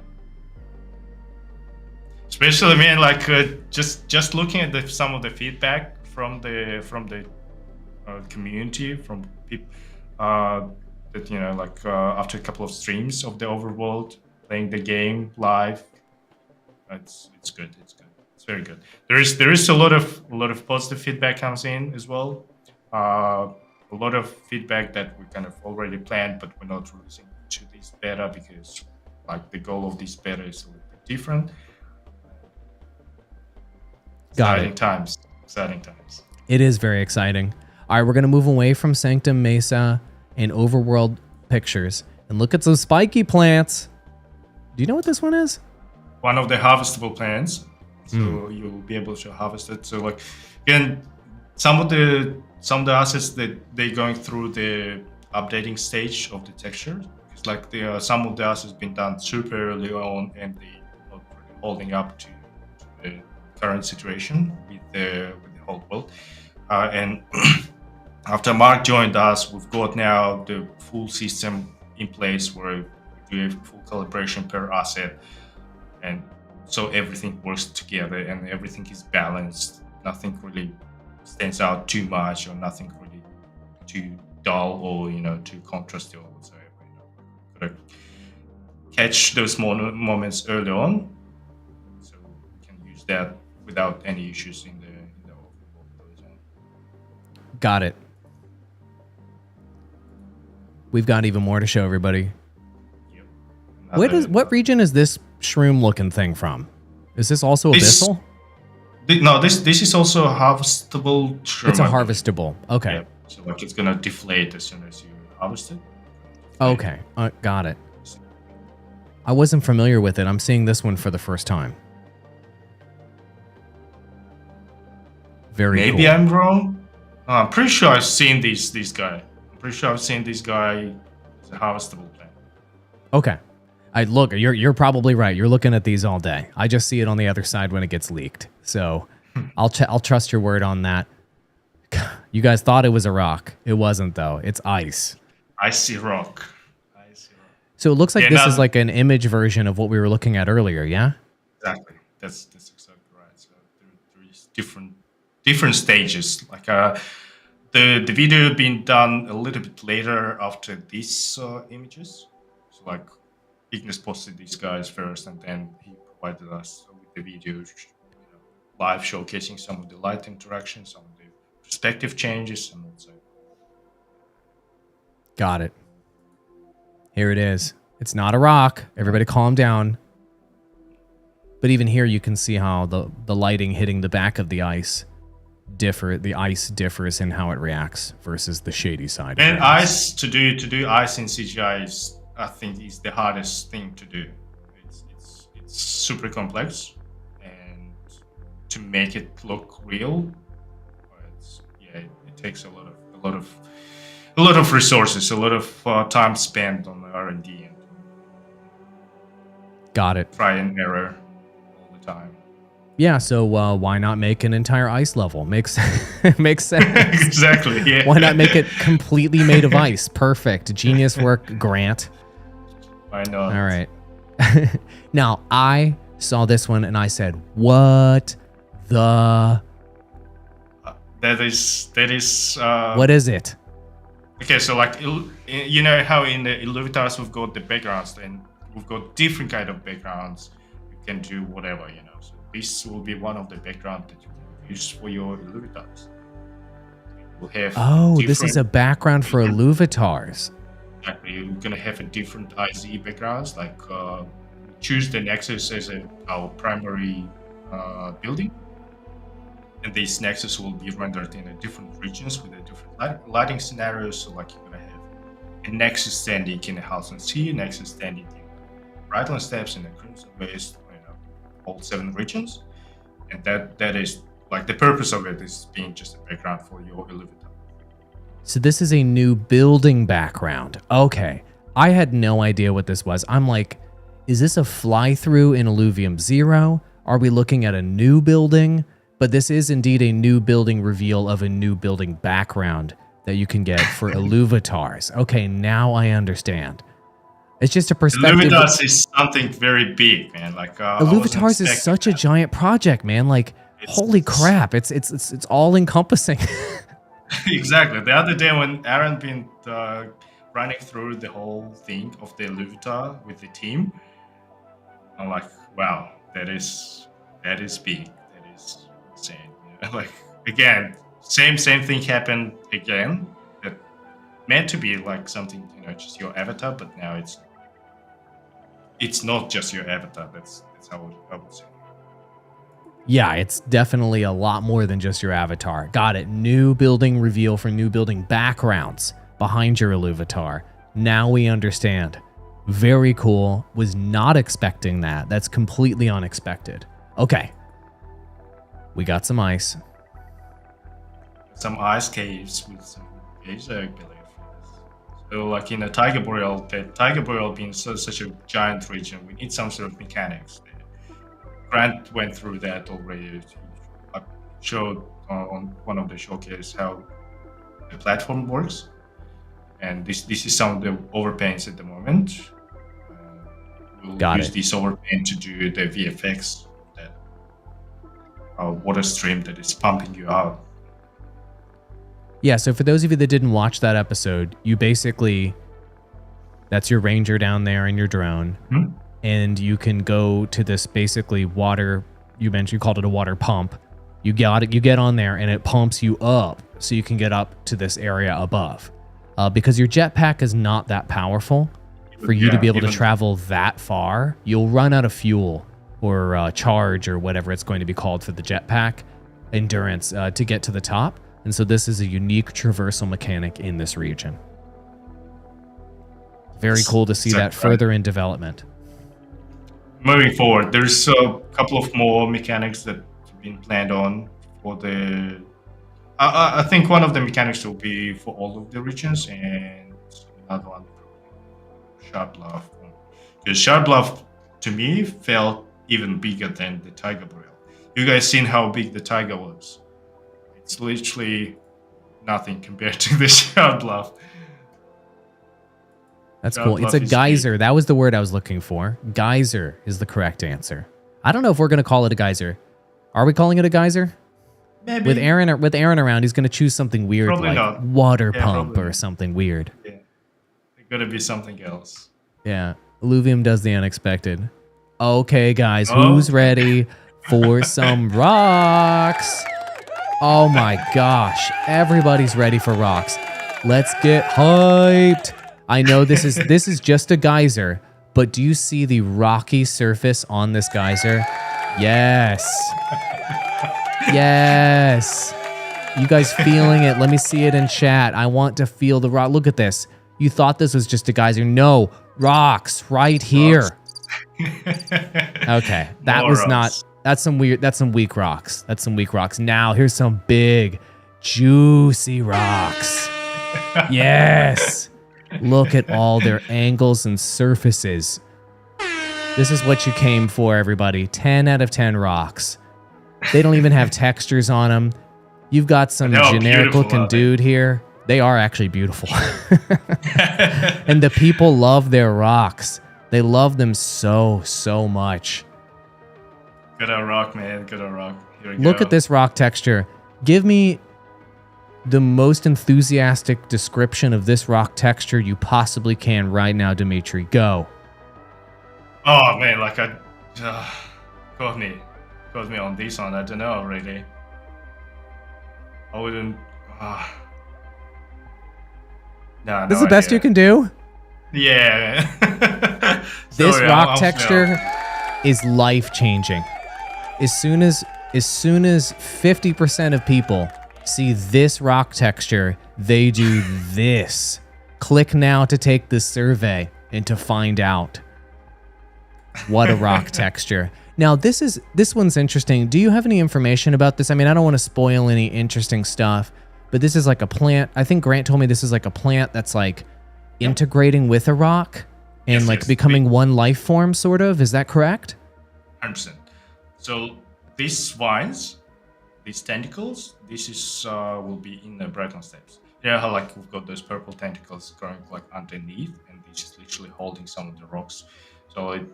Especially, man, like just looking at some of the feedback from the community, from people that, you know, like after a couple of streams of the Overworld, playing the game live, it's good. It's very good. There is a lot of positive feedback comes in as well. A lot of feedback that we kind of already planned, but we're not releasing to this beta because like the goal of this beta is a little bit different. Exciting times. It is very exciting. All right, we're going to move away from Sanctum Mesa and Overworld pictures and look at some spiky plants. Do you know what this one is? One of the harvestable plants. So you'll be able to harvest it. So like, again, some of the assets that they're going through the updating stage of the texture. It's like some of the ice has been done super early on, and they not really holding up to the current situation with the whole world. And after Mark joined us, we've got now the full system in place where we do a full calibration per asset, and so everything works together and everything is balanced. Nothing really stands out too much, or nothing really too dull, or too contrasty or whatsoever. Gotta catch those moments early on, so we can use that without any issues in the overworld zone. Got it. We've got even more to show everybody. Yep. What region is this shroom looking thing from? Is this also abyssal? No, this is also a harvestable shroom. It's a harvestable. Okay. Yeah. So like it's gonna deflate as soon as you harvest it. Okay, got it. I wasn't familiar with it. I'm seeing this one for the first time. Very Maybe cool. I'm wrong. I'm pretty sure I've seen this guy. I'm pretty sure I've seen this guy as a harvestable plant. Okay. Look, you're probably right. You're looking at these all day. I just see it on the other side when it gets leaked. So I'll trust your word on that. You guys thought it was a rock. It wasn't, though. It's ice. Icy rock. So it looks like this is like an image version of what we were looking at earlier, yeah? Exactly. That's exactly right. So there is different stages. Like the video being done a little bit later after these images. So like Ignis posted these guys first, and then he provided us with the video, live showcasing some of the light interaction, some of the perspective changes, and also. Got it. Here it is. It's not a rock. Everybody calm down. But even here you can see how the lighting hitting the back of the ice differs in how it reacts versus the shady side. And ice to do ice in CGI is, I think, is the hardest thing to do. It's super complex, and to make it look real, it takes a lot of resources, a lot of time spent on the R&D and got it. Try and error all the time. Yeah, so why not make an entire ice level? Makes sense. Exactly. Yeah. Why not make it completely made of ice? Perfect. Genius work, Grant. Why not? All right. Now I saw this one and I said, "What the?" That is. What is it? Okay, so like you know how in the Illuvials we've got the backgrounds, and we've got different kind of backgrounds. You can do whatever, So this will be one of the backgrounds that you can use for your Illuvials. We'll have this is a background for Illuvials. Exactly, you're gonna have a different IZ backgrounds. Like choose the Nexus as our primary building. And these nexus will be rendered in different regions with a different lighting scenarios. So like you're gonna have a nexus standing in the House and Sea, a nexus standing in Brightland Steps, in the Crimson Waste, all 7 regions. And that is like the purpose of it is being just a background for your Illuvial. So this is a new building background. Okay. I had no idea what this was. I'm like, is this a fly-through in Illuvium 0? Are we looking at a new building? But this is indeed a new building reveal of a new building background that you can get for Illuvials. Okay, now I understand. It's just a perspective. Illuvials is something very big, man. Like Illuvials is such a giant project, man. Like, holy crap! It's all encompassing. Exactly. The other day when Aaron been running through the whole thing of the Illuvial with the team, I'm like, wow, that is big. That is insane. Like again, same thing happened again. That meant to be like something, just your avatar, but now it's not just your avatar. That's how I would say. Yeah, it's definitely a lot more than just your avatar. Got it. New building reveal for new building backgrounds behind your Illuvial. Now we understand. Very cool. Was not expecting that. That's completely unexpected. Okay. We got some ice. Some ice caves with some caves, I believe. So like in a Tiger Boreal, the Tiger Boreal being such a giant region, we need some sort of mechanics. Grant went through that already. He showed on one of the showcase how the platform works, and this is some of the overpaints at the moment. We'll use this overpaint to do the VFX, that water stream that is pumping you out. Yeah, so for those of you that didn't watch that episode, you basically, that's your ranger down there in your drone, and you can go to this basically water, you called it a water pump. You get on there and it pumps you up so you can get up to this area above. Because your jetpack is not that powerful, for you to be able to travel that far, you'll run out of fuel or charge or whatever it's going to be called for the jetpack endurance to get to the top. And so this is a unique traversal mechanic in this region. Very cool to see that further in development. Moving forward, there's a couple of more mechanics that have been planned on for the... I think one of the mechanics will be for all of the regions, and another one, Shard Bluff. Because Shard Bluff, to me, felt even bigger than the Tiger Boreal. You guys seen how big the Tiger was? It's literally nothing compared to the Shard Bluff. That's cool. It's a geyser. That was the word I was looking for. Geyser is the correct answer. I don't know if we're going to call it a geyser. Are we calling it a geyser? Maybe. With Aaron around, he's going to choose something weird, Probably like not. water pump or something weird. Yeah, it's going to be something else. Yeah, Illuvium does the unexpected. Okay, guys, who's ready for some rocks? Oh my gosh, everybody's ready for rocks. Let's get hyped. I know this is just a geyser, but do you see the rocky surface on this geyser? Yes. Yes. You guys feeling it? Let me see it in chat. I want to feel the rock. Look at this. You thought this was just a geyser. No, rocks right here. Okay, that was not... That's some weak rocks. That's some weak rocks. Now, here's some big, juicy rocks. Yes. Look at all their angles and surfaces. This is what you came for, everybody. 10 out of 10 rocks. They don't even have textures on them. You've got some generic looking dude here. They are actually beautiful. And the people love their rocks. They love them so much. Good old rock, man. Good old rock. Here we go. Look at this rock texture. Give me the most enthusiastic description of this rock texture you possibly can right now, Dmitiry. Go. Oh, man. Like, got me on this one. I don't know, really. I wouldn't... No, this is the best you can do? Yeah. This rock texture is life-changing. As soon as 50% of people see this rock texture, they do this. Click now to take the survey and to find out what a rock texture. Now, this one's interesting. Do you have any information about this? I mean, I don't want to spoil any interesting stuff, but this is like a plant. I think Grant told me this is like a plant that's like integrating with a rock and becoming one life form, sort of. Is that correct? 100%. So these vines, these tentacles, this is will be in the Brighton steps. You know how like we've got those purple tentacles growing like underneath, and this is literally holding some of the rocks. So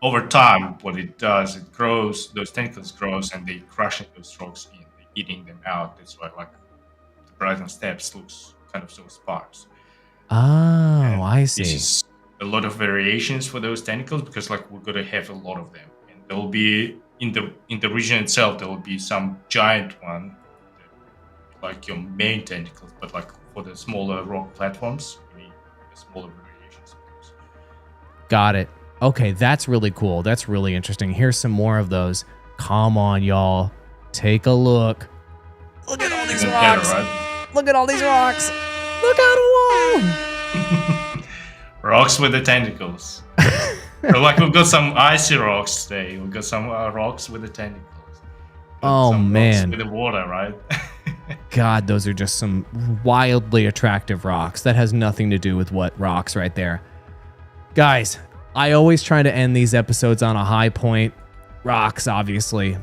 over time, what it does, it grows. Those tentacles grows, and they crushing those rocks in, eating them out. That's why like the Brighton steps looks kind of so sparse. Oh, and I see. This is a lot of variations for those tentacles because like we're gonna have a lot of them. There will be in the region itself. There will be some giant one, like your main tentacles, but like for the smaller rock platforms, you need the smaller variations of those. Got it. Okay, that's really cool. That's really interesting. Here's some more of those. Come on, y'all. Take a look. Look at all these rocks. Right? Look at all these rocks. Look at them. Rocks with the tentacles. So like we've got some icy rocks today. We've got some rocks with the tentacles. Oh man, with the water, right? God, those are just some wildly attractive rocks. That has nothing to do with what rocks right there. Guys, I always try to end these episodes on a high point. Rocks, obviously,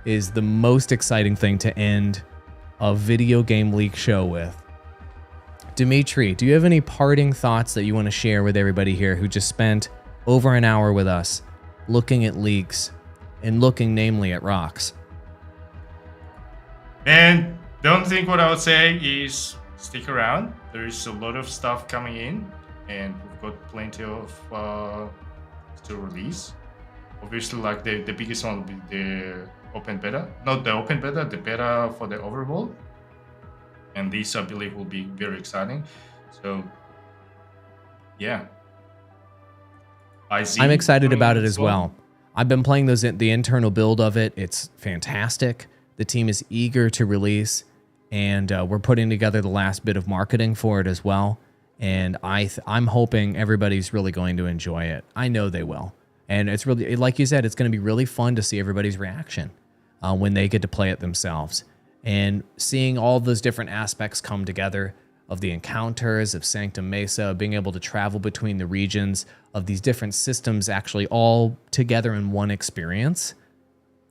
is the most exciting thing to end a video game leak show with. Dmitiry, do you have any parting thoughts that you want to share with everybody here who just spent over an hour with us looking at leaks and looking namely at rocks? And don't think what I would say is stick around. There is a lot of stuff coming in, and we've got plenty of to release. Obviously, like the biggest one will be the open beta. Not the open beta, the beta for the Overworld. And these, I believe, will be very exciting. So, yeah. I'm excited about it as well. I've been playing the internal build of it. It's fantastic. The team is eager to release, and we're putting together the last bit of marketing for it as well. And I'm hoping everybody's really going to enjoy it. I know they will. And it's really, like you said, it's going to be really fun to see everybody's reaction when they get to play it themselves. And seeing all those different aspects come together of the encounters, of Sanctum Mesa, being able to travel between the regions, of these different systems actually all together in one experience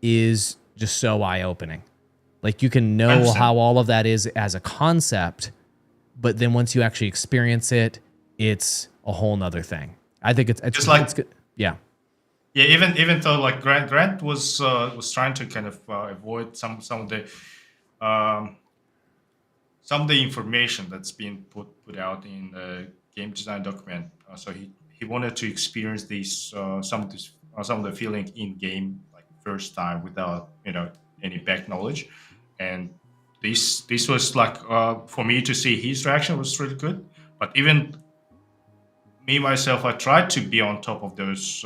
is just so eye-opening. Like, you can know 100%. how all of that is as a concept, but then once you actually experience it, it's a whole nother thing. I think it's just like, it's good. Yeah. Yeah, even though like Grant was trying to kind of avoid some of the information that's being put out in the game design document. So he wanted to experience these some of the feeling in game, like first time, without any back knowledge. And this was like for me to see his reaction was really good. But even me myself, I tried to be on top of those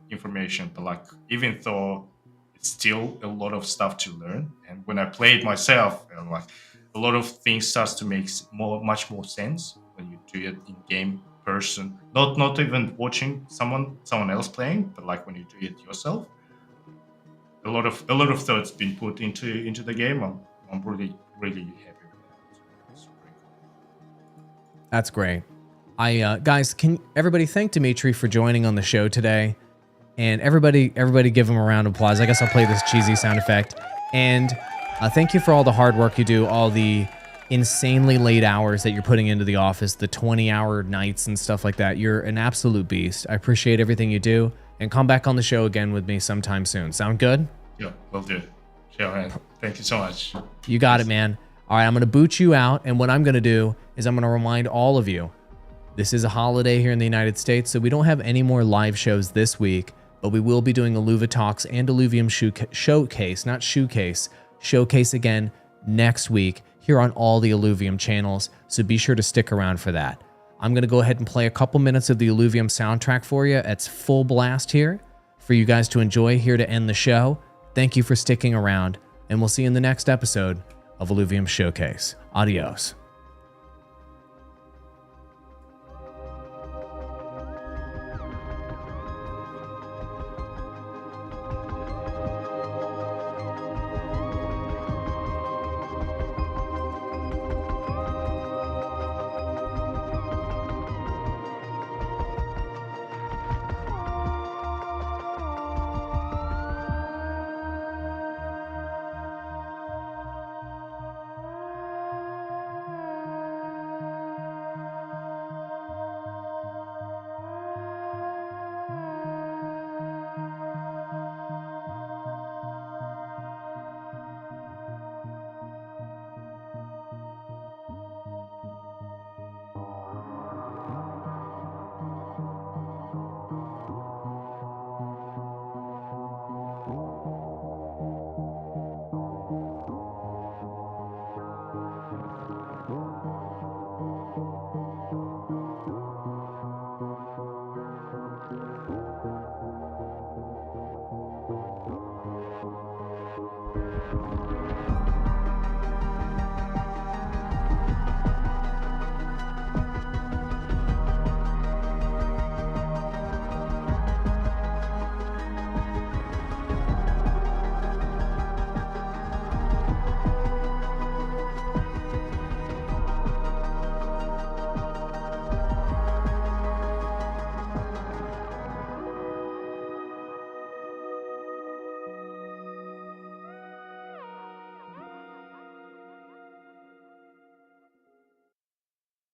information, but like even though it's still a lot of stuff to learn, and when I play it myself, like a lot of things starts to make much more sense when you do it in game person, not even watching someone else playing, but like when you do it yourself. A lot of thoughts been put into the game. I'm really happy with that. It's pretty cool. That's great. Guys, can everybody thank Dmitiry for joining on the show today? And everybody give him a round of applause. I guess I'll play this cheesy sound effect. And thank you for all the hard work you do, all the insanely late hours that you're putting into the office, the 20-hour nights and stuff like that. You're an absolute beast. I appreciate everything you do. And come back on the show again with me sometime soon. Sound good? Yeah, will do. Sure, man. Thank you so much. You got it, man. All right, I'm going to boot you out. And what I'm going to do is I'm going to remind all of you, this is a holiday here in the United States, so we don't have any more live shows this week, but we will be doing Illuva Talks and Illuvium Showcase, not Shoecase, Showcase again next week here on all the Illuvium channels, so be sure to stick around for that. I'm going to go ahead and play a couple minutes of the Illuvium soundtrack for you. It's full blast here for you guys to enjoy here to end the show. Thank you for sticking around, and we'll see you in the next episode of Illuvium Showcase. Adios.